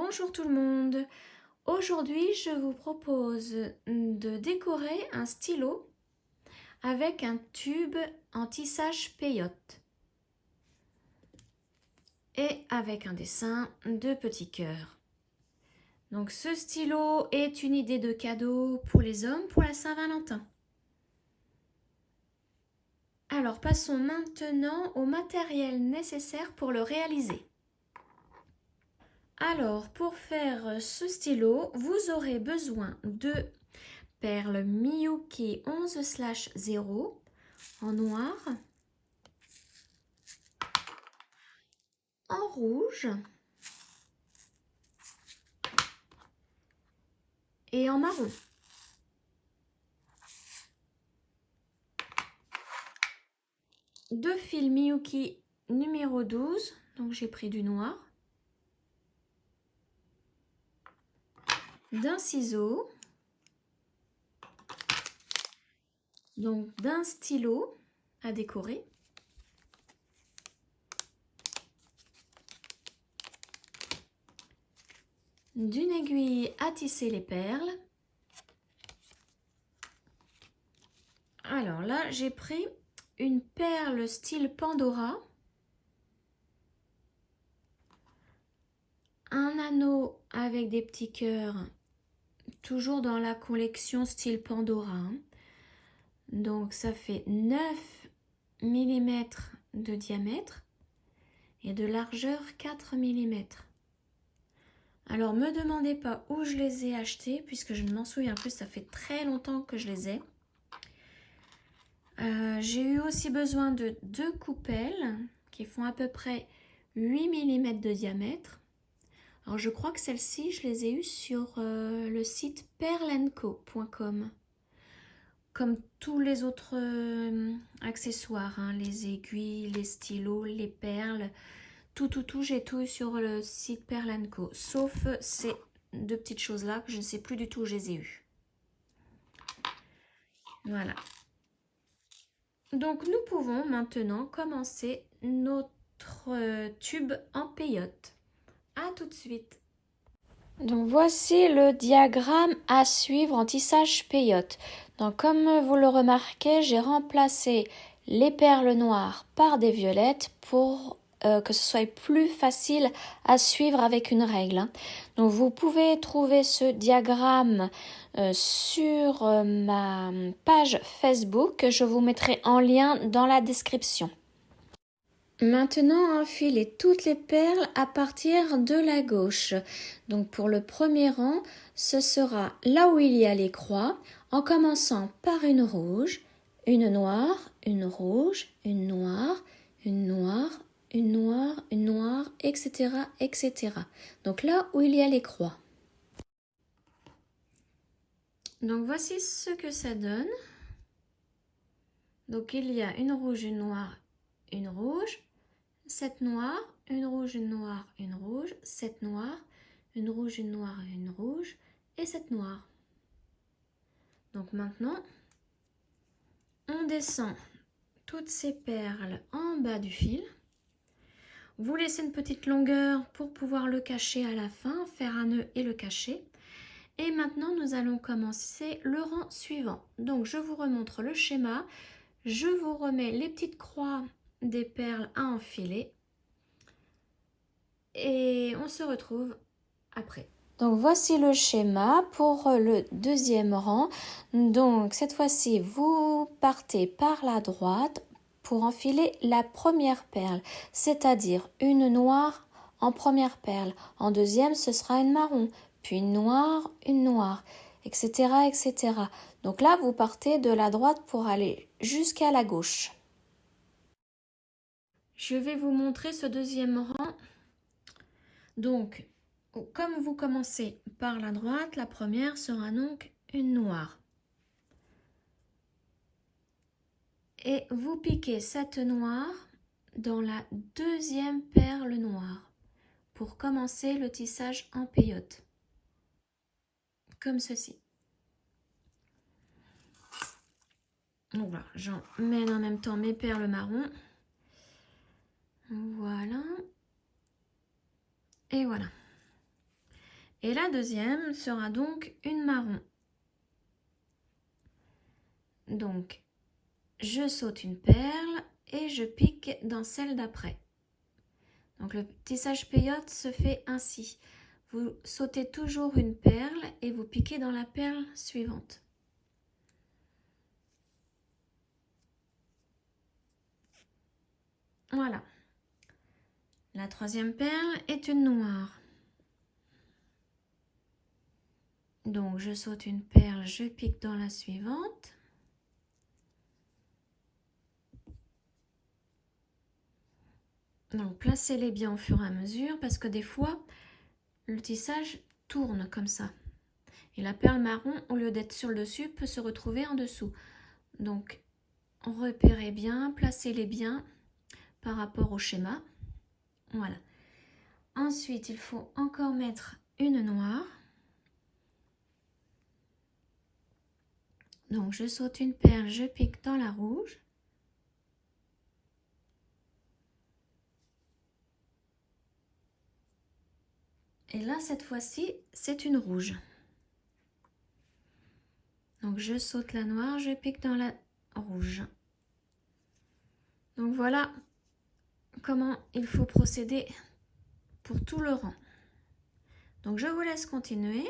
Bonjour tout le monde. Aujourd'hui, je vous propose de décorer un stylo avec un tube en tissage peyote et avec un dessin de petits cœurs. Donc ce stylo est une idée de cadeau pour les hommes pour la Saint-Valentin. Alors passons maintenant au matériel nécessaire pour le réaliser. Alors, pour faire ce stylo, vous aurez besoin de perles Miyuki 11/0 en noir, en rouge et en marron. Deux fils Miyuki numéro 12, donc j'ai pris du noir. D'un ciseau, donc d'un stylo à décorer, d'une aiguille à tisser les perles. Alors là, j'ai pris une perle style Pandora, un anneau avec des petits cœurs, toujours dans la collection style Pandora. Donc ça fait 9 mm de diamètre et de largeur 4 mm. Alors me demandez pas où je les ai achetés puisque je ne m'en souviens plus, ça fait très longtemps que je les ai. J'ai eu aussi besoin de deux coupelles qui font à peu près 8 mm de diamètre. Alors je crois que celles-ci, je les ai eues sur le site perlenco.com. Comme tous les autres accessoires, hein, les aiguilles, les stylos, les perles, tout, j'ai tout eu sur le site Perlenco. Sauf ces deux petites choses-là que je ne sais plus du tout où je les ai eues. Voilà. Donc nous pouvons maintenant commencer notre tube en peyote. À tout de suite. Donc voici le diagramme à suivre en tissage peyote. Donc comme vous le remarquez, j'ai remplacé les perles noires par des violettes pour que ce soit plus facile à suivre avec une règle. Donc vous pouvez trouver ce diagramme sur ma page Facebook. Je vous mettrai en lien dans la description. Maintenant, enfilez toutes les perles à partir de la gauche. Donc pour le premier rang, ce sera là où il y a les croix, en commençant par une rouge, une noire, une rouge, une noire, une noire, une noire, une noire, etc., etc. Donc là où il y a les croix. Donc voici ce que ça donne. Donc il y a une rouge, une noire, une rouge. 7 noires, une rouge, une noire, une rouge, 7 noires, une rouge, une noire, une rouge et 7 noires. Donc maintenant, on descend toutes ces perles en bas du fil. Vous laissez une petite longueur pour pouvoir le cacher à la fin, faire un nœud et le cacher. Et maintenant, nous allons commencer le rang suivant. Donc, je vous remontre le schéma. Je vous remets les petites croix des perles à enfiler. Et on se retrouve après. Donc voici le schéma pour le deuxième rang. Donc cette fois-ci, vous partez par la droite pour enfiler la première perle, c'est-à-dire une noire en première perle. En deuxième, ce sera une marron, puis une noire, etc., etc. Donc là, vous partez de la droite pour aller jusqu'à la gauche. Je vais vous montrer ce deuxième rang. Donc, comme vous commencez par la droite, la première sera donc une noire. Et vous piquez cette noire dans la deuxième perle noire pour commencer le tissage en peyote. Comme ceci. Donc voilà, j'emmène en même temps mes perles marron. Voilà. Et voilà. Et la deuxième sera donc une marron. Donc, je saute une perle et je pique dans celle d'après. Donc, le tissage peyote se fait ainsi. Vous sautez toujours une perle et vous piquez dans la perle suivante. Voilà. La troisième perle est une noire. Donc, je saute une perle, je pique dans la suivante. Donc, placez-les bien au fur et à mesure parce que des fois, le tissage tourne comme ça. Et la perle marron, au lieu d'être sur le dessus, peut se retrouver en dessous. Donc, repérez bien, placez-les bien par rapport au schéma. Voilà. Ensuite, il faut encore mettre une noire. Donc, je saute une perle, je pique dans la rouge. Et là, cette fois-ci, c'est une rouge. Donc, je saute la noire, je pique dans la rouge. Donc, voilà comment il faut procéder pour tout le rang. Donc, je vous laisse continuer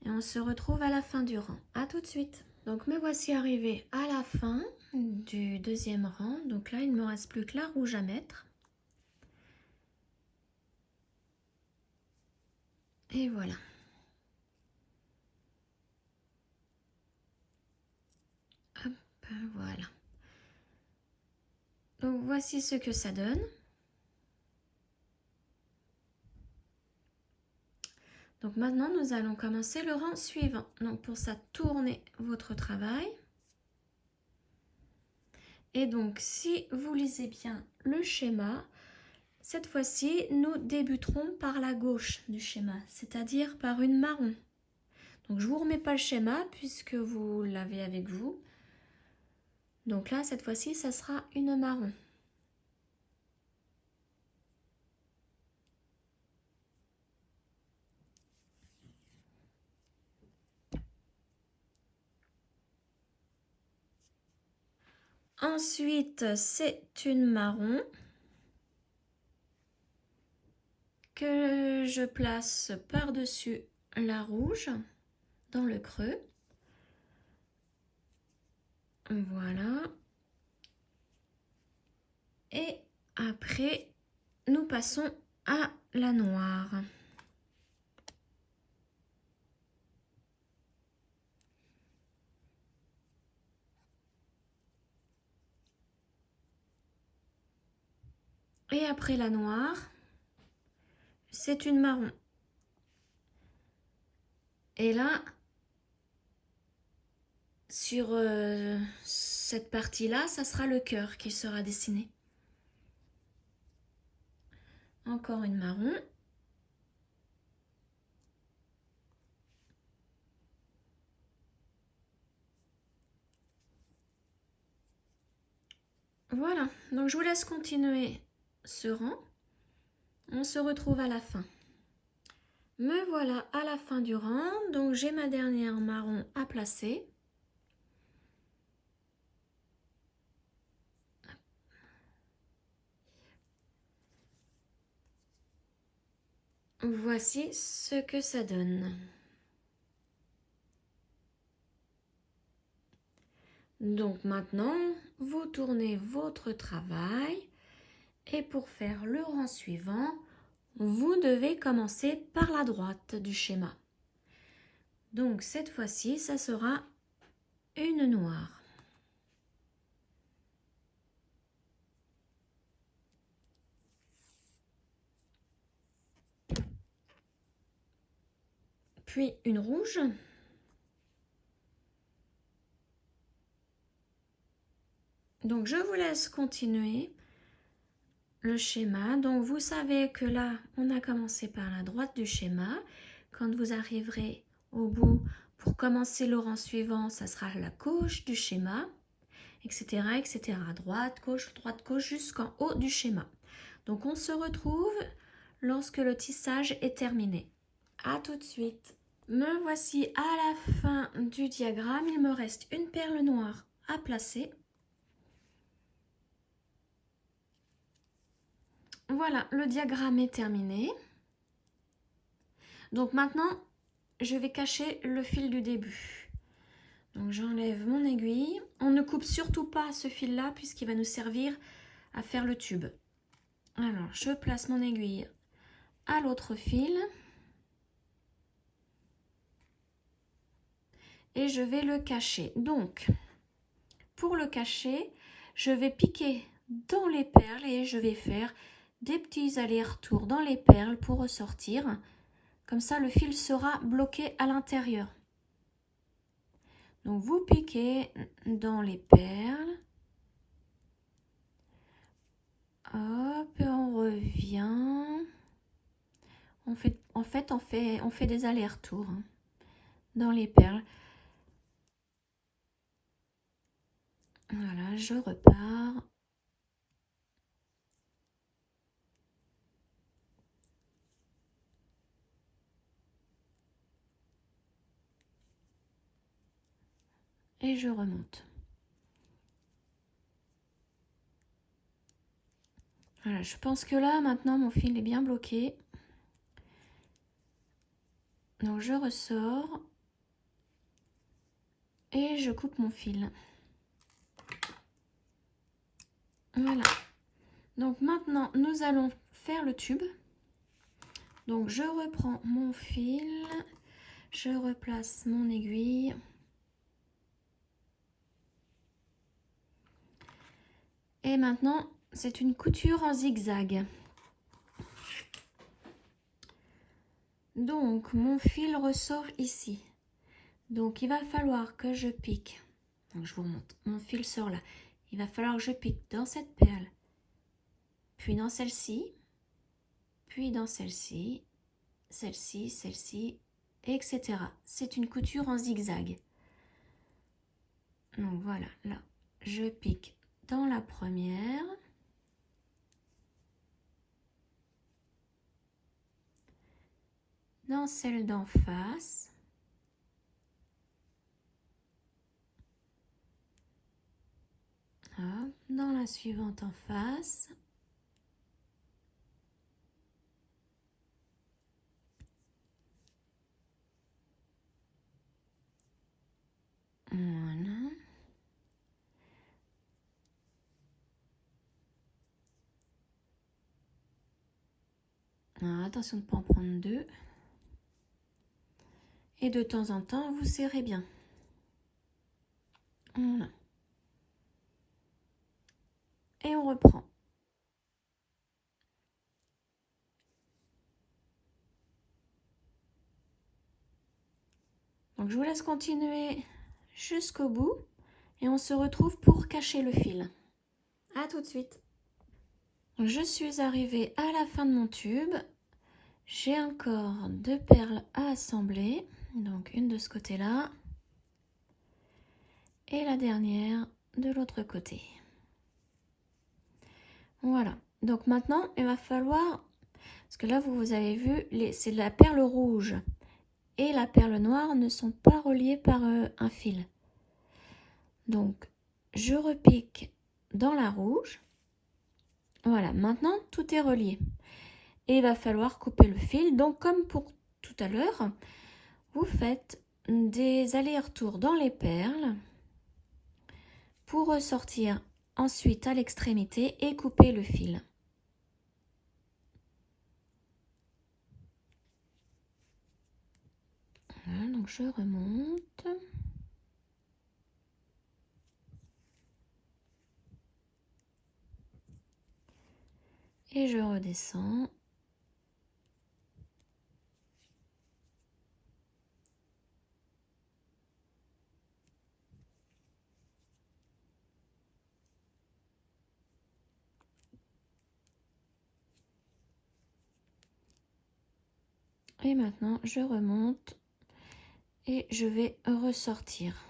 et on se retrouve à la fin du rang. À tout de suite. Donc, me voici arrivée à la fin du deuxième rang. Donc là, il ne me reste plus que la rouge à mettre. Et voilà. Hop, voilà. Donc, voici ce que ça donne. Donc, maintenant, nous allons commencer le rang suivant. Donc, pour ça, tournez votre travail. Et donc, si vous lisez bien le schéma, cette fois-ci, nous débuterons par la gauche du schéma, c'est-à-dire par une marron. Donc, je ne vous remets pas le schéma puisque vous l'avez avec vous. Donc là, cette fois-ci, ça sera une marron. Ensuite, c'est une marron que je place par-dessus la rouge dans le creux. Voilà. Et après, nous passons à la noire. Et après la noire, c'est une marron. Et là, sur cette partie-là, ça sera le cœur qui sera dessiné. Encore une marron. Voilà, donc je vous laisse continuer ce rang. On se retrouve à la fin. Me voilà à la fin du rang, donc j'ai ma dernière marron à placer. Voici ce que ça donne. Donc maintenant, vous tournez votre travail et pour faire le rang suivant, vous devez commencer par la droite du schéma. Donc cette fois-ci, ça sera une noire. Puis une rouge. Donc je vous laisse continuer le schéma. Donc vous savez que là, on a commencé par la droite du schéma. Quand vous arriverez au bout, pour commencer le rang suivant, ça sera la gauche du schéma, etc., etc. Droite, gauche, jusqu'en haut du schéma. Donc on se retrouve lorsque le tissage est terminé. À tout de suite. Me voici à la fin du diagramme. Il me reste une perle noire à placer. Voilà, le diagramme est terminé. Donc maintenant, je vais cacher le fil du début. Donc j'enlève mon aiguille. On ne coupe surtout pas ce fil-là puisqu'il va nous servir à faire le tube. Alors, je place mon aiguille à l'autre fil. Et je vais le cacher. Donc, pour le cacher, je vais piquer dans les perles et je vais faire des petits allers-retours dans les perles pour ressortir. Comme ça, le fil sera bloqué à l'intérieur. Donc, vous piquez dans les perles. Hop, et on revient. On fait des allers-retours dans les perles. Voilà, je repars. Et je remonte. Voilà, je pense que là, maintenant, mon fil est bien bloqué. Donc, je ressors et je coupe mon fil. Voilà. Donc, maintenant, nous allons faire le tube. Donc, je reprends mon fil. Je replace mon aiguille. Et maintenant, c'est une couture en zigzag. Donc, mon fil ressort ici. Donc, il va falloir que je pique. Donc, je vous remonte. Mon fil sort là. Il va falloir que je pique dans cette perle, puis dans celle-ci, puis dans celle-ci, celle-ci, celle-ci, etc. C'est une couture en zigzag. Donc, voilà, là, je pique dans la première. Dans celle d'en face. Hop, dans la suivante en face. Voilà. Alors, attention de ne pas en prendre deux. Et de temps en temps, vous serrez bien. Voilà. Et on reprend. Donc, je vous laisse continuer jusqu'au bout. Et on se retrouve pour cacher le fil. À tout de suite. Je suis arrivée à la fin de mon tube. J'ai encore deux perles à assembler. Donc, une de ce côté-là. Et la dernière de l'autre côté. Voilà. Donc maintenant, il va falloir, parce que là, vous avez vu, c'est la perle rouge et la perle noire ne sont pas reliées par un fil. Donc, je repique dans la rouge. Voilà, maintenant, tout est relié. Et il va falloir couper le fil. Donc, comme pour tout à l'heure, vous faites des allers-retours dans les perles pour ressortir ensuite à l'extrémité et couper le fil. Voilà, donc je remonte. Et je redescends. Et maintenant, je remonte et je vais ressortir.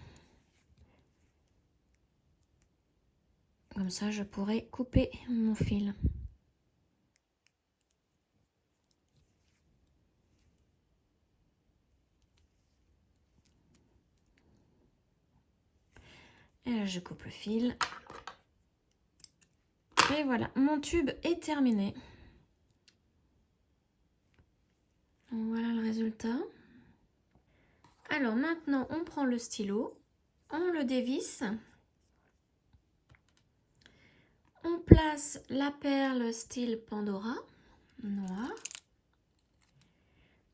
Comme ça, je pourrai couper mon fil. Et là, je coupe le fil. Et voilà, mon tube est terminé. Donc, voilà le résultat. Alors maintenant, on prend le stylo, on le dévisse. On place la perle style Pandora, noire.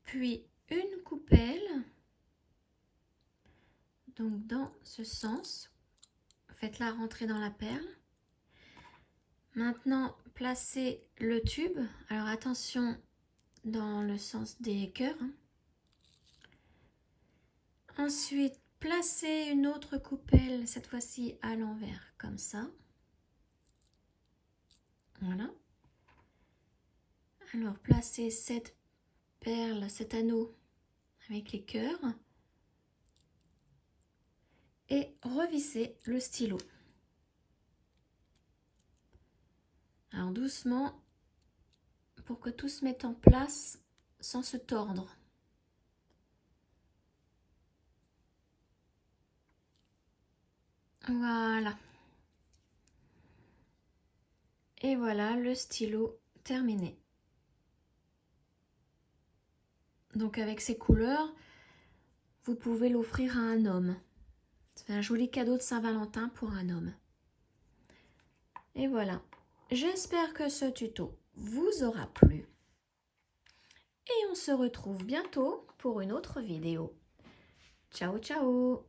Puis une coupelle. Donc dans ce sens, faites-la rentrer dans la perle. Maintenant, placez le tube. Alors attention dans le sens des cœurs. Ensuite, placez une autre coupelle, cette fois-ci à l'envers, comme ça. Voilà. Alors, placez cette perle, cet anneau avec les cœurs. Et revissez le stylo. Alors doucement, pour que tout se mette en place sans se tordre. Voilà. Et voilà le stylo terminé. Donc avec ces couleurs, vous pouvez l'offrir à un homme. C'est un joli cadeau de Saint-Valentin pour un homme. Et voilà. J'espère que ce tuto vous aura plu. Et on se retrouve bientôt pour une autre vidéo. Ciao, ciao!